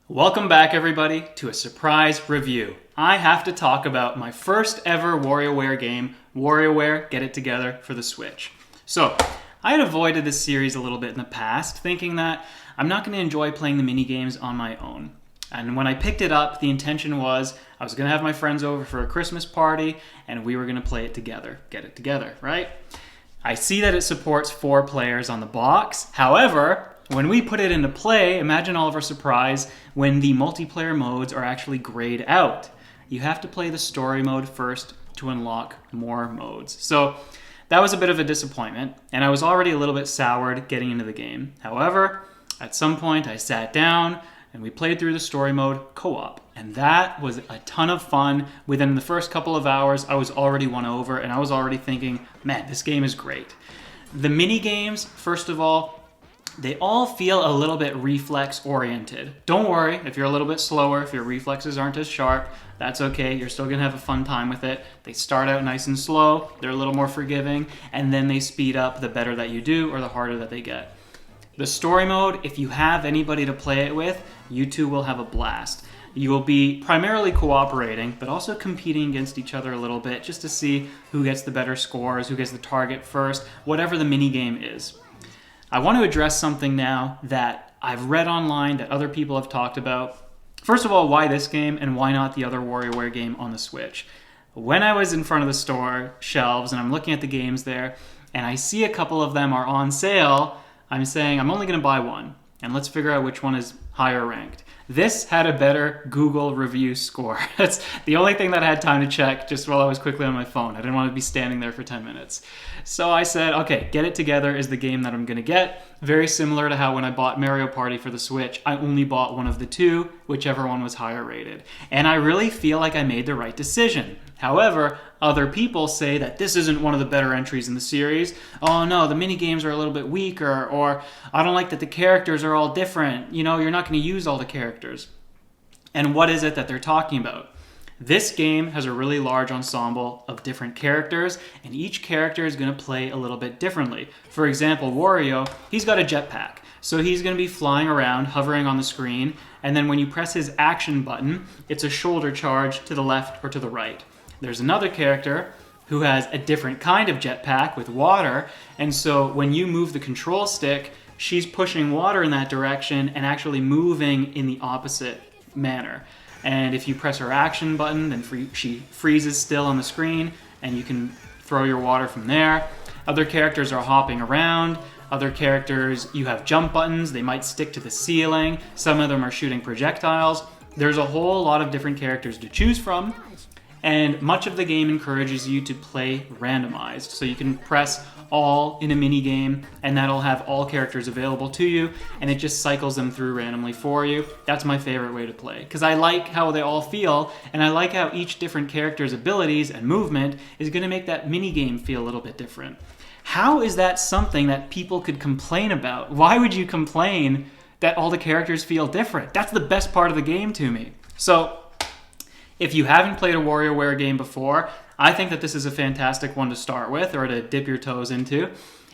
Welcome back, everybody, to a surprise review. I have to talk about my first ever WarioWare game, WarioWare Get It Together for the Switch. So, I had avoided this series a little bit in the past, thinking that I'm not going to enjoy playing the minigames on my own. And when I picked it up, the intention was I was going to have my friends over for a Christmas party, and we were going to play it together, get it together, right? I see that it supports 4 players on the box. However, when we put it into play, imagine all of our surprise when the multiplayer modes are actually grayed out. You have to play the story mode first to unlock more modes. So that was a bit of a disappointment, and I was already a little bit soured getting into the game. However, at some point I sat down and we played through the story mode co-op, and that was a ton of fun. Within the first couple of hours, I was already won over, and I was already thinking, man, this game is great. The mini games, first of all, they all feel a little bit reflex-oriented. Don't worry, if you're a little bit slower, if your reflexes aren't as sharp, that's okay. You're still going to have a fun time with it. They start out nice and slow, they're a little more forgiving, and then they speed up the better that you do or the harder that they get. The story mode, if you have anybody to play it with, you two will have a blast. You will be primarily cooperating, but also competing against each other a little bit just to see who gets the better scores, who gets the target first, whatever the mini game is. I want to address something now that I've read online that other people have talked about. First of all, why this game and why not the other WarioWare game on the Switch? When I was in front of the store shelves and I'm looking at the games there and I see a couple of them are on sale, I'm saying I'm only going to buy one and let's figure out which one is higher ranked. This had a better Google review score. That's the only thing that I had time to check just while I was quickly on my phone. I didn't want to be standing there for 10 minutes. So I said, okay, Get It Together is the game that I'm going to get. Very similar to how when I bought Mario Party for the Switch, I only bought one of the two, whichever one was higher rated. And I really feel like I made the right decision. However, other people say that this isn't one of the better entries in the series. Oh no, the mini games are a little bit weaker, or I don't like that the characters are all different. You know, you're not going to use all the characters. And what is it that they're talking about? This game has a really large ensemble of different characters, and each character is going to play a little bit differently. For example, Wario, he's got a jetpack. So he's going to be flying around, hovering on the screen, and then when you press his action button, it's a shoulder charge to the left or to the right. There's another character who has a different kind of jetpack with water, and so when you move the control stick, she's pushing water in that direction and actually moving in the opposite manner. And if you press her action button, then she freezes still on the screen, and you can throw your water from there. Other characters are hopping around. Other characters, you have jump buttons. They might stick to the ceiling. Some of them are shooting projectiles. There's a whole lot of different characters to choose from. And much of the game encourages you to play randomized. So you can press all in a mini game, and that'll have all characters available to you, and it just cycles them through randomly for you. That's my favorite way to play, because I like how they all feel, and I like how each different character's abilities and movement is going to make that mini game feel a little bit different. How is that something that people could complain about? Why would you complain that all the characters feel different? That's the best part of the game to me. So, if you haven't played a WarioWare game before, I think that this is a fantastic one to start with or to dip your toes into.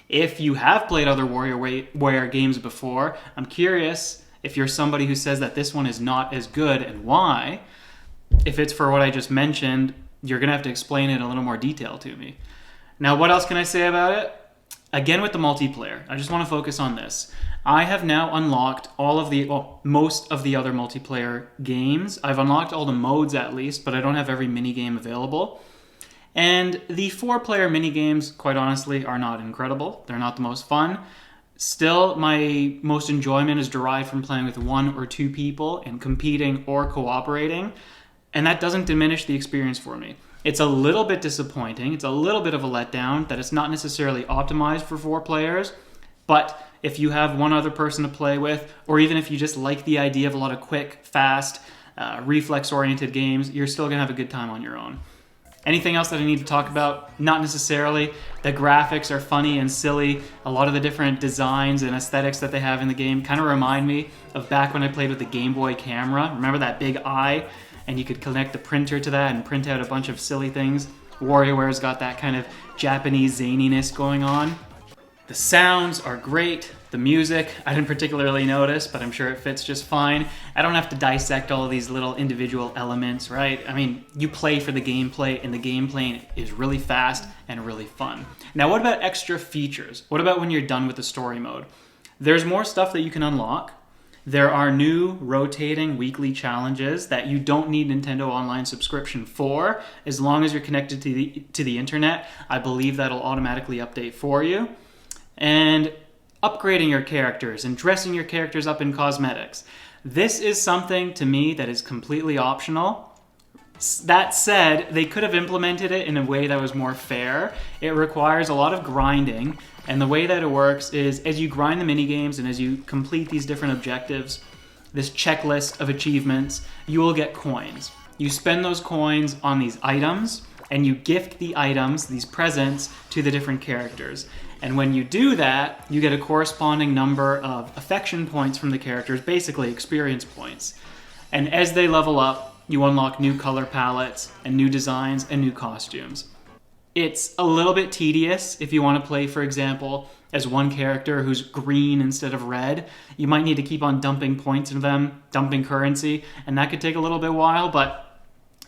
If you have played other WarioWare games before, I'm curious if you're somebody who says that this one is not as good and why. If it's for what I just mentioned, you're going to have to explain it in a little more detail to me. Now, what else can I say about it? Again, with the multiplayer, I just want to focus on this. I have now unlocked most of the other multiplayer games. I've unlocked all the modes at least, but I don't have every minigame available. And the 4-player minigames, quite honestly, are not incredible. They're not the most fun. Still, my most enjoyment is derived from playing with 1 or 2 people and competing or cooperating. And that doesn't diminish the experience for me. It's a little bit disappointing. It's a little bit of a letdown that it's not necessarily optimized for 4 players. But if you have one other person to play with, or even if you just like the idea of a lot of quick, fast, reflex-oriented games, you're still going to have a good time on your own. Anything else that I need to talk about? Not necessarily. The graphics are funny and silly. A lot of the different designs and aesthetics that they have in the game kind of remind me of back when I played with the Game Boy camera. Remember that big eye? And you could connect the printer to that and print out a bunch of silly things. WarioWare's got that kind of Japanese zaniness going on. The sounds are great. The music, I didn't particularly notice, but I'm sure it fits just fine. I don't have to dissect all of these little individual elements, right? I mean, you play for the gameplay, and the gameplay is really fast and really fun. Now, what about extra features? What about when you're done with the story mode? There's more stuff that you can unlock. There are new rotating weekly challenges that you don't need Nintendo Online subscription for. As long as you're connected to the internet, I believe that'll automatically update for you. And upgrading your characters and dressing your characters up in cosmetics. This is something to me that is completely optional. That said, they could have implemented it in a way that was more fair. It requires a lot of grinding, and the way that it works is as you grind the minigames and as you complete these different objectives, this checklist of achievements, you will get coins. You spend those coins on these items, and you gift the items, these presents, to the different characters. And when you do that, you get a corresponding number of affection points from the characters, basically experience points. And as they level up, you unlock new color palettes and new designs and new costumes. It's a little bit tedious if you want to play, for example, as one character who's green instead of red. You might need to keep on dumping points into them, dumping currency, and that could take a little bit while, but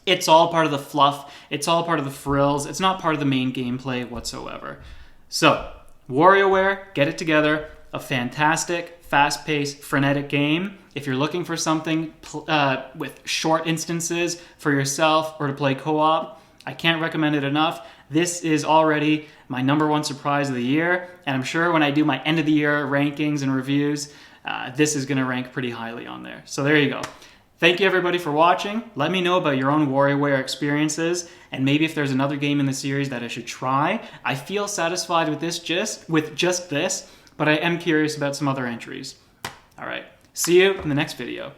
it's all part of the fluff, it's all part of the frills, it's not part of the main gameplay whatsoever. So, WarioWare, get it together, a fantastic, fast-paced, frenetic game. If you're looking for something with short instances for yourself or to play co-op, I can't recommend it enough. This is already my #1 surprise of the year, and I'm sure when I do my end of the year rankings and reviews, this is going to rank pretty highly on there. So there you go. Thank you everybody for watching. Let me know about your own WarioWare experiences, and maybe if there's another game in the series that I should try. I feel satisfied with just this, but I am curious about some other entries. All right, see you in the next video.